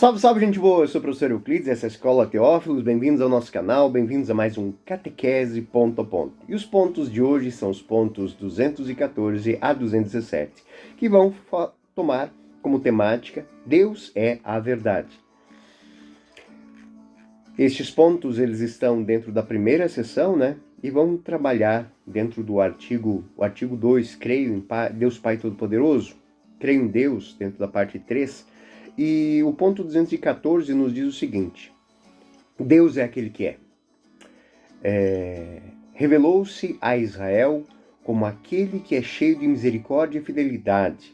Salve, salve, gente boa! Eu sou o professor Euclides, essa é a Escola Teófilos. Bem-vindos ao nosso canal, bem-vindos a mais um Catequese Ponto a Ponto. E os pontos de hoje são os pontos 214 a 217, que vão tomar como temática Deus é a verdade. Estes pontos, eles estão dentro da primeira sessão, né? E vão trabalhar dentro do artigo 2, creio em Deus Pai Todo-Poderoso, creio em Deus, dentro da parte 3. E o ponto 214 nos diz o seguinte: Deus é aquele que é. Revelou-se a Israel como aquele que é cheio de misericórdia e fidelidade.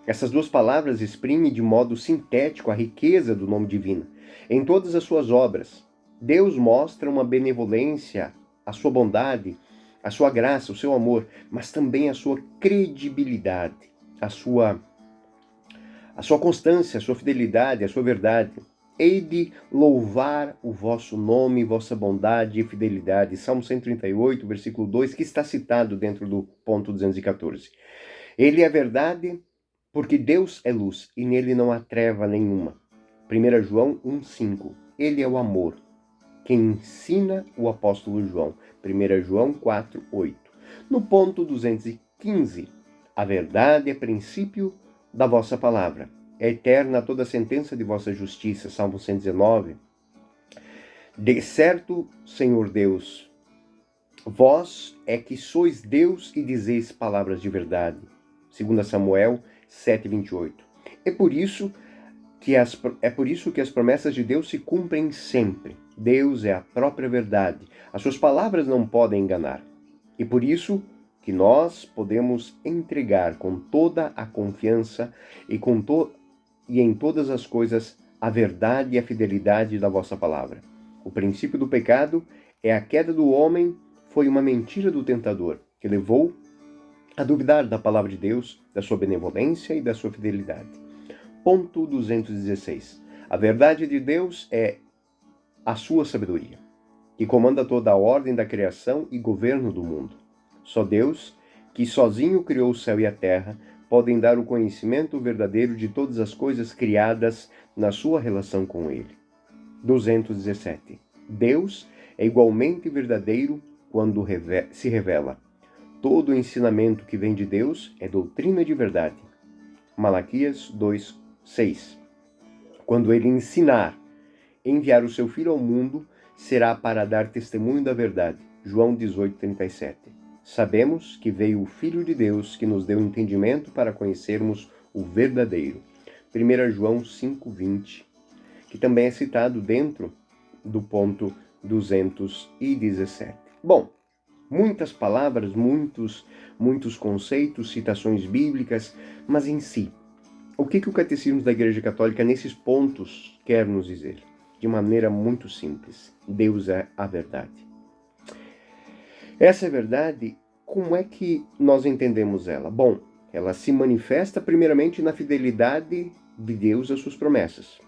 Essas duas palavras exprimem de modo sintético a riqueza do nome divino. Em todas as suas obras, Deus mostra uma benevolência, a sua bondade, a sua graça, o seu amor, mas também a sua credibilidade, a sua constância, a sua fidelidade, a sua verdade. Hei de louvar o vosso nome, vossa bondade e fidelidade. Salmo 138, versículo 2, que está citado dentro do ponto 214. Ele é verdade porque Deus é luz e nele não há treva nenhuma. 1 João 1,5. Ele é o amor. Quem ensina o apóstolo João. 1 João 4,8. No ponto 215, a verdade é princípio da vossa palavra. É eterna toda a sentença de vossa justiça. Salmo 119. De certo, Senhor Deus, vós é que sois Deus e dizeis palavras de verdade. 2 Samuel 7,28. É por isso que as promessas de Deus se cumprem sempre. Deus é a própria verdade. As suas palavras não podem enganar. E por isso que nós podemos entregar com toda a confiança e em todas as coisas a verdade e a fidelidade da vossa palavra. O princípio do pecado é a queda do homem, foi uma mentira do tentador, que levou a duvidar da palavra de Deus, da sua benevolência e da sua fidelidade. Ponto 216. A verdade de Deus é a sua sabedoria, que comanda toda a ordem da criação e governo do mundo. Só Deus, que sozinho criou o céu e a terra, podem dar o conhecimento verdadeiro de todas as coisas criadas na sua relação com Ele. 217. Deus é igualmente verdadeiro quando se revela. Todo o ensinamento que vem de Deus é doutrina de verdade. Malaquias 2:6. Quando Ele enviar o seu Filho ao mundo, será para dar testemunho da verdade. João 18:37. Sabemos que veio o Filho de Deus, que nos deu entendimento para conhecermos o verdadeiro. 1 João 5:20, que também é citado dentro do ponto 217. Bom, muitas palavras, muitos conceitos, citações bíblicas, mas em si, o que o Catecismo da Igreja Católica nesses pontos quer nos dizer? De maneira muito simples: Deus é a verdade. Essa verdade, como é que nós entendemos ela? Bom, ela se manifesta primeiramente na fidelidade de Deus às suas promessas,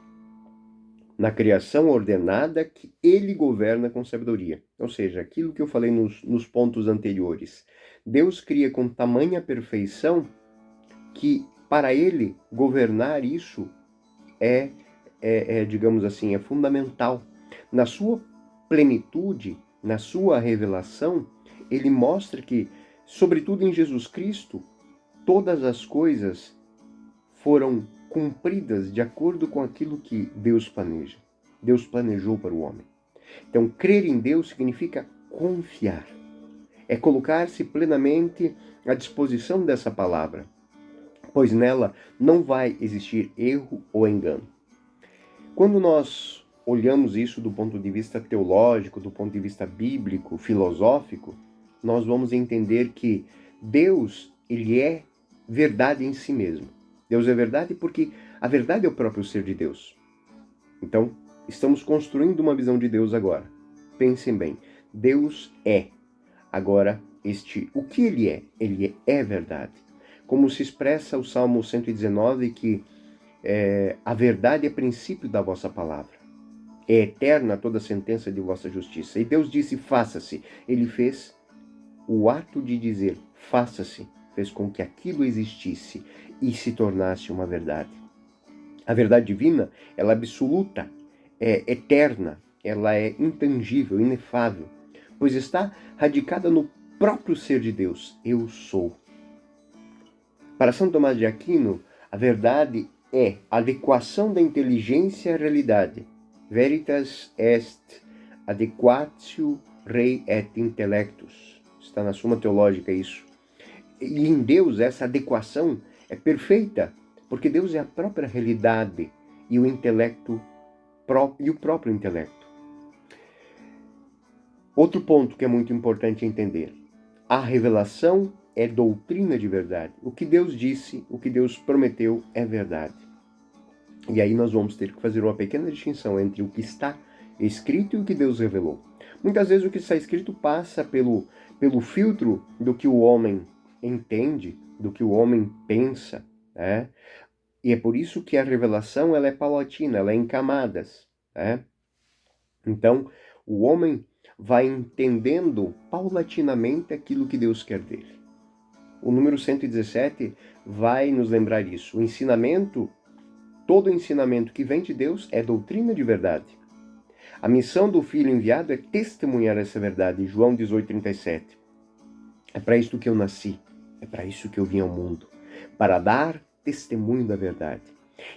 na criação ordenada que Ele governa com sabedoria. Ou seja, aquilo que eu falei nos pontos anteriores. Deus cria com tamanha perfeição que para Ele governar isso digamos assim, é fundamental. Na sua plenitude, na sua revelação, Ele mostra que, sobretudo em Jesus Cristo, todas as coisas foram cumpridas de acordo com aquilo que Deus planeja. Deus planejou para o homem. Então, crer em Deus significa confiar. É colocar-se plenamente à disposição dessa palavra, pois nela não vai existir erro ou engano. Quando nós olhamos isso do ponto de vista teológico, do ponto de vista bíblico, filosófico, nós vamos entender que Deus, Ele é verdade em si mesmo. Deus é verdade porque a verdade é o próprio ser de Deus. Então, estamos construindo uma visão de Deus agora. Pensem bem, Deus é. Agora, o que Ele é? Ele é verdade. Como se expressa o Salmo 119, que a verdade é princípio da vossa palavra. É eterna toda a sentença de vossa justiça. E Deus disse, faça-se. Ele fez o ato de dizer, faça-se. Fez com que aquilo existisse e se tornasse uma verdade. A verdade divina, ela é absoluta, é eterna, ela é intangível, inefável, pois está radicada no próprio ser de Deus. Eu sou. Para São Tomás de Aquino, a verdade é a adequação da inteligência à realidade. Veritas est adequatio rei et intellectus. Está na Suma Teológica isso. E em Deus essa adequação é perfeita, porque Deus é a própria realidade e o intelecto e o próprio intelecto. Outro ponto que é muito importante entender. A revelação é doutrina de verdade. O que Deus disse, o que Deus prometeu é verdade. E aí nós vamos ter que fazer uma pequena distinção entre o que está escrito e o que Deus revelou. Muitas vezes o que está escrito passa pelo filtro do que o homem entende, do que o homem pensa, né? E é por isso que a revelação ela é paulatina, ela é em camadas, né? Então, o homem vai entendendo paulatinamente aquilo que Deus quer dele. O número 117 vai nos lembrar isso. O ensinamento, todo ensinamento que vem de Deus é doutrina de verdade. A missão do Filho enviado é testemunhar essa verdade. João 18:37. É para isso que eu nasci. É para isso que eu vim ao mundo. Para dar testemunho da verdade.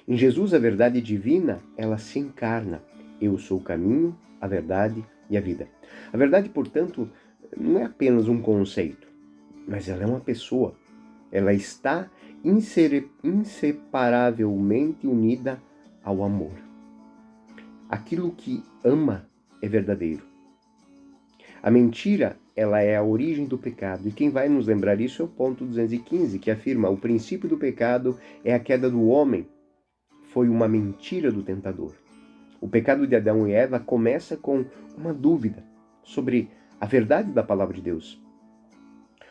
Em Jesus, a verdade divina, ela se encarna. Eu sou o caminho, a verdade e a vida. A verdade, portanto, não é apenas um conceito, mas ela é uma pessoa. Ela está inseparavelmente unida ao amor. Aquilo que ama é verdadeiro. A mentira, ela é a origem do pecado. E quem vai nos lembrar isso é o ponto 215, que afirma: o princípio do pecado é a queda do homem. Foi uma mentira do tentador. O pecado de Adão e Eva começa com uma dúvida sobre a verdade da palavra de Deus.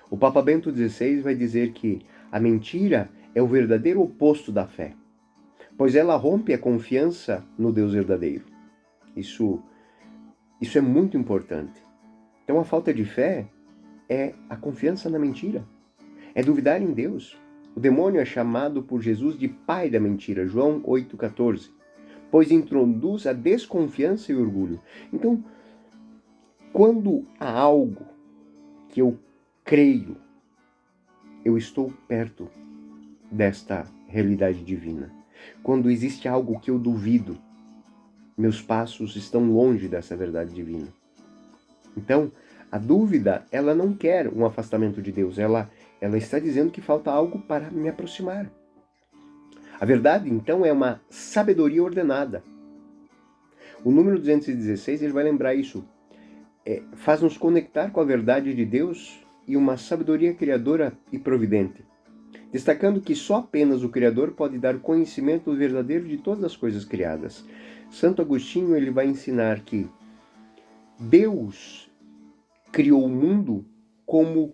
O Papa Bento XVI vai dizer que a mentira é o verdadeiro oposto da fé, pois ela rompe a confiança no Deus verdadeiro. Isso é muito importante. Então a falta de fé é a confiança na mentira, é duvidar em Deus. O demônio é chamado por Jesus de pai da mentira, João 8,14, pois introduz a desconfiança e o orgulho. Então, quando há algo que eu creio, eu estou perto desta realidade divina. Quando existe algo que eu duvido, meus passos estão longe dessa verdade divina. Então, a dúvida, ela não quer um afastamento de Deus, ela está dizendo que falta algo para me aproximar. A verdade, então, é uma sabedoria ordenada. O número 216, ele vai lembrar isso. Faz-nos conectar com a verdade de Deus e uma sabedoria criadora e providente, destacando que só apenas o Criador pode dar conhecimento verdadeiro de todas as coisas criadas. Santo Agostinho, ele vai ensinar que Deus criou o mundo como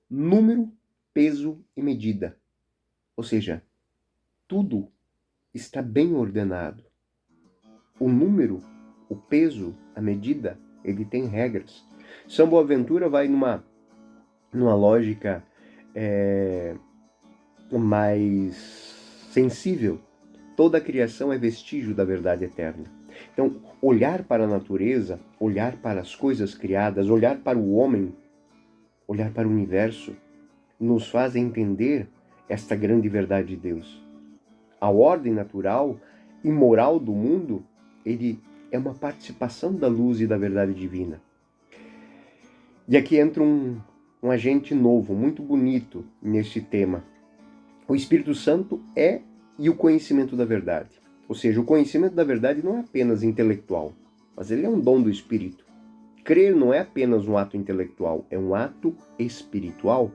número, peso e medida. Ou seja, tudo está bem ordenado. O número, o peso, a medida, ele tem regras. São Boaventura vai numa lógica mais sensível. Toda a criação é vestígio da verdade eterna. Então, olhar para a natureza, olhar para as coisas criadas, olhar para o homem, olhar para o universo, nos faz entender esta grande verdade de Deus. A ordem natural e moral do mundo, ele é uma participação da luz e da verdade divina. E aqui entra um agente novo, muito bonito neste tema. O Espírito Santo é e o conhecimento da verdade. Ou seja, o conhecimento da verdade não é apenas intelectual, mas ele é um dom do Espírito. Crer não é apenas um ato intelectual, é um ato espiritual.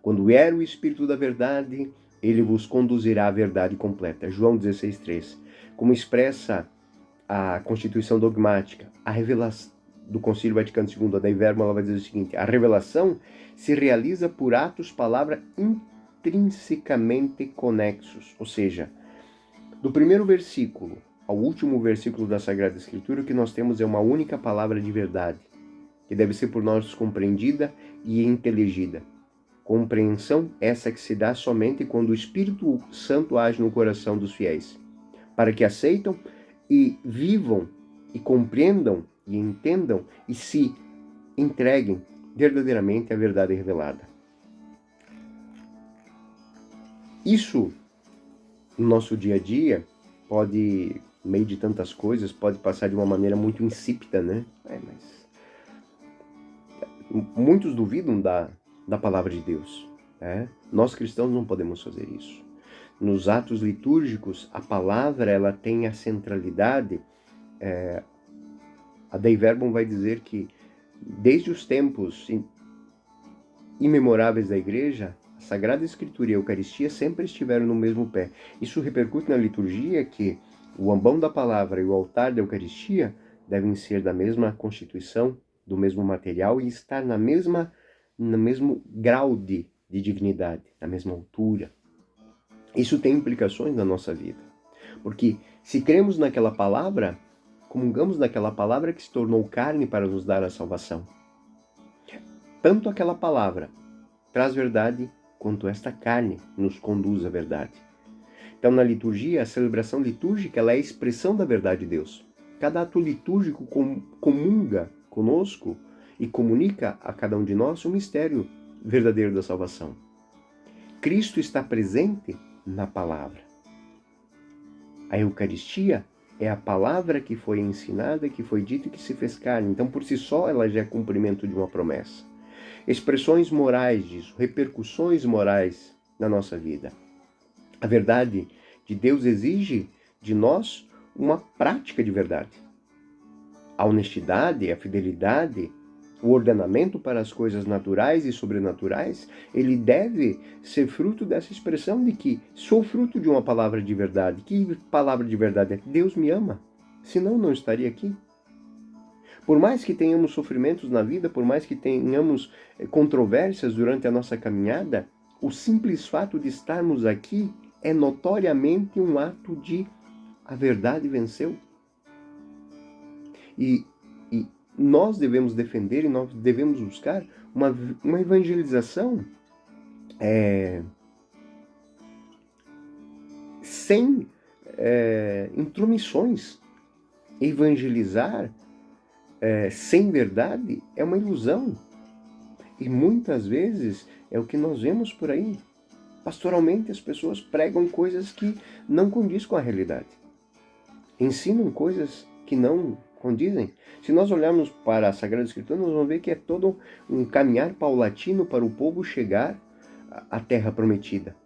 Quando vier o Espírito da verdade, ele vos conduzirá à verdade completa. João 16,3. Como expressa a Constituição Dogmática, a revelação do Concílio Vaticano II, a Dei Verbum, ela vai dizer o seguinte: a revelação se realiza por atos, palavra intrinsecamente conexos. Ou seja, do primeiro versículo ao último versículo da Sagrada Escritura, o que nós temos é uma única palavra de verdade, que deve ser por nós compreendida e inteligida. Compreensão essa que se dá somente quando o Espírito Santo age no coração dos fiéis, para que aceitam e vivam e compreendam e entendam e se entreguem verdadeiramente à verdade revelada. Isso, no nosso dia a dia, pode, no meio de tantas coisas, pode passar de uma maneira muito insípida, né? Mas muitos duvidam da palavra de Deus. Nós cristãos não podemos fazer isso. Nos atos litúrgicos, a palavra ela tem a centralidade. A Dei Verbum vai dizer que desde os tempos imemoráveis da Igreja, a Sagrada Escritura e a Eucaristia sempre estiveram no mesmo pé. Isso repercute na liturgia que o ambão da palavra e o altar da Eucaristia devem ser da mesma constituição, do mesmo material e estar no mesmo grau de dignidade, na mesma altura. Isso tem implicações na nossa vida. Porque se cremos naquela palavra, comungamos daquela palavra que se tornou carne para nos dar a salvação. Tanto aquela palavra traz verdade, quanto esta carne nos conduz à verdade. Então, na liturgia, a celebração litúrgica ela é a expressão da verdade de Deus. Cada ato litúrgico comunga conosco e comunica a cada um de nós o mistério verdadeiro da salvação. Cristo está presente na palavra. A Eucaristia é a palavra que foi ensinada, que foi dita e que se fez carne. Então, por si só, ela já é cumprimento de uma promessa. Expressões morais disso, repercussões morais na nossa vida. A verdade de Deus exige de nós uma prática de verdade. A honestidade, a fidelidade, o ordenamento para as coisas naturais e sobrenaturais, ele deve ser fruto dessa expressão de que sou fruto de uma palavra de verdade. Que palavra de verdade é? Deus me ama, senão não estaria aqui. Por mais que tenhamos sofrimentos na vida, por mais que tenhamos controvérsias durante a nossa caminhada, o simples fato de estarmos aqui é notoriamente um ato de a verdade venceu. E nós devemos defender e nós devemos buscar uma evangelização sem intromissões. Evangelizar sem verdade é uma ilusão. E muitas vezes é o que nós vemos por aí. Pastoralmente as pessoas pregam coisas que não condizem com a realidade. Ensinam coisas que não condizem. Se nós olharmos para a Sagrada Escritura, nós vamos ver que é todo um caminhar paulatino para o povo chegar à terra prometida,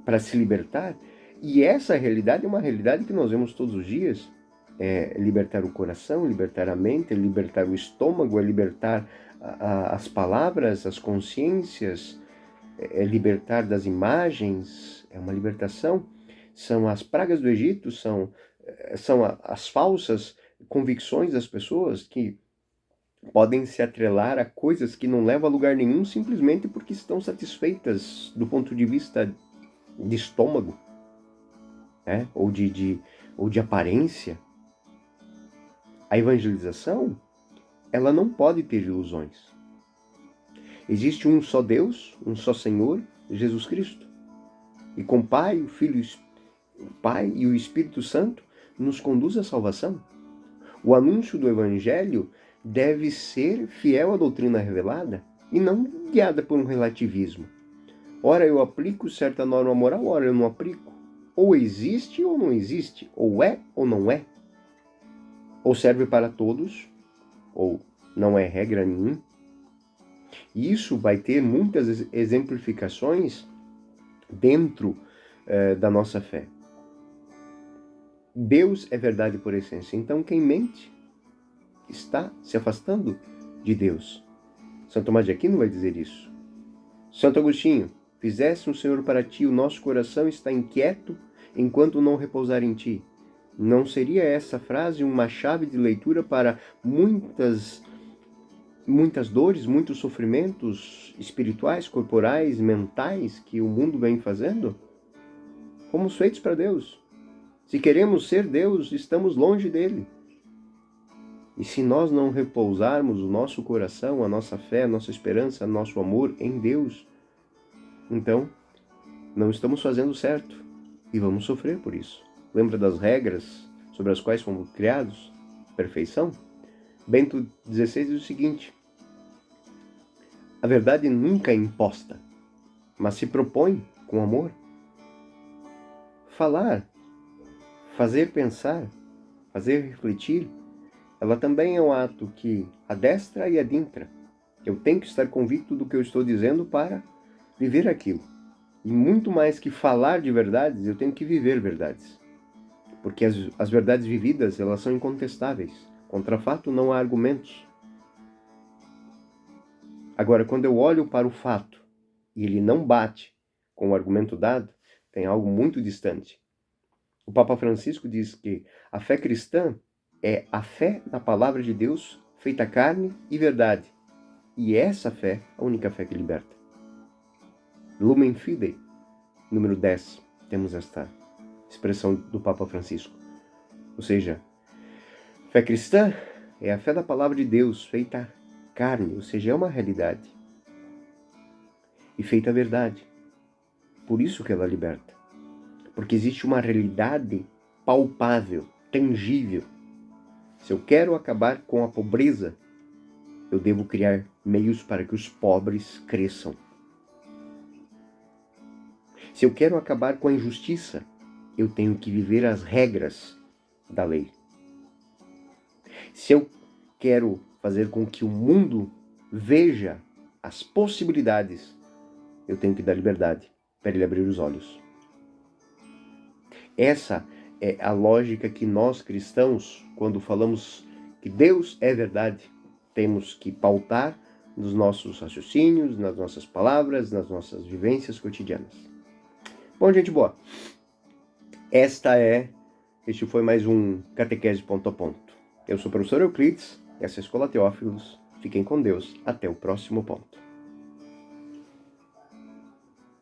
para se libertar. E essa realidade é uma realidade que nós vemos todos os dias. Libertar o coração, libertar a mente, libertar o estômago, libertar as palavras, as consciências, libertar das imagens, é uma libertação. São as pragas do Egito, são as falsas convicções das pessoas que podem se atrelar a coisas que não levam a lugar nenhum simplesmente porque estão satisfeitas do ponto de vista de estômago, ou de aparência. A evangelização, ela não pode ter ilusões. Existe um só Deus, um só Senhor, Jesus Cristo. E com o Pai, o Filho, o Pai e o Espírito Santo nos conduz à salvação. O anúncio do Evangelho deve ser fiel à doutrina revelada e não guiada por um relativismo. Ora eu aplico certa norma moral, ora eu não aplico. Ou existe ou não existe, ou é ou não é. Ou serve para todos, ou não é regra nenhuma. E isso vai ter muitas exemplificações dentro da nossa fé. Deus é verdade por essência. Então quem mente está se afastando de Deus. São Tomás de Aquino vai dizer isso. Santo Agostinho, fizesse o Senhor para ti, o nosso coração está inquieto enquanto não repousar em ti. Não seria essa frase uma chave de leitura para muitas dores, muitos sofrimentos espirituais, corporais, mentais que o mundo vem fazendo? Fomos feitos para Deus. Se queremos ser Deus, estamos longe dele. E se nós não repousarmos o nosso coração, a nossa fé, a nossa esperança, o nosso amor em Deus, então não estamos fazendo certo e vamos sofrer por isso. Lembra das regras sobre as quais fomos criados? Perfeição? Bento XVI diz o seguinte: a verdade nunca é imposta, mas se propõe com amor. Falar, fazer pensar, fazer refletir, ela também é um ato que adestra e adintra. Eu tenho que estar convicto do que eu estou dizendo para viver aquilo. E muito mais que falar de verdades, eu tenho que viver verdades. Porque as verdades vividas, elas são incontestáveis. Contra fato não há argumentos. Agora, quando eu olho para o fato e ele não bate com o argumento dado, tem algo muito distante. O Papa Francisco diz que a fé cristã é a fé na palavra de Deus feita carne e verdade. E essa fé é a única fé que liberta. Lumen Fidei, número 10, temos esta expressão do Papa Francisco. Ou seja, fé cristã é a fé da palavra de Deus feita carne, ou seja, é uma realidade. E feita verdade. Por isso que ela liberta. Porque existe uma realidade palpável, tangível. Se eu quero acabar com a pobreza, eu devo criar meios para que os pobres cresçam. Se eu quero acabar com a injustiça, eu tenho que viver as regras da lei. Se eu quero fazer com que o mundo veja as possibilidades, eu tenho que dar liberdade para ele abrir os olhos. Essa é a lógica que nós cristãos, quando falamos que Deus é verdade, temos que pautar nos nossos raciocínios, nas nossas palavras, nas nossas vivências cotidianas. Bom, gente boa, este foi mais um Catequese Ponto a Ponto. Eu sou o professor Euclides, essa é a Escola Teófilos. Fiquem com Deus, até o próximo ponto.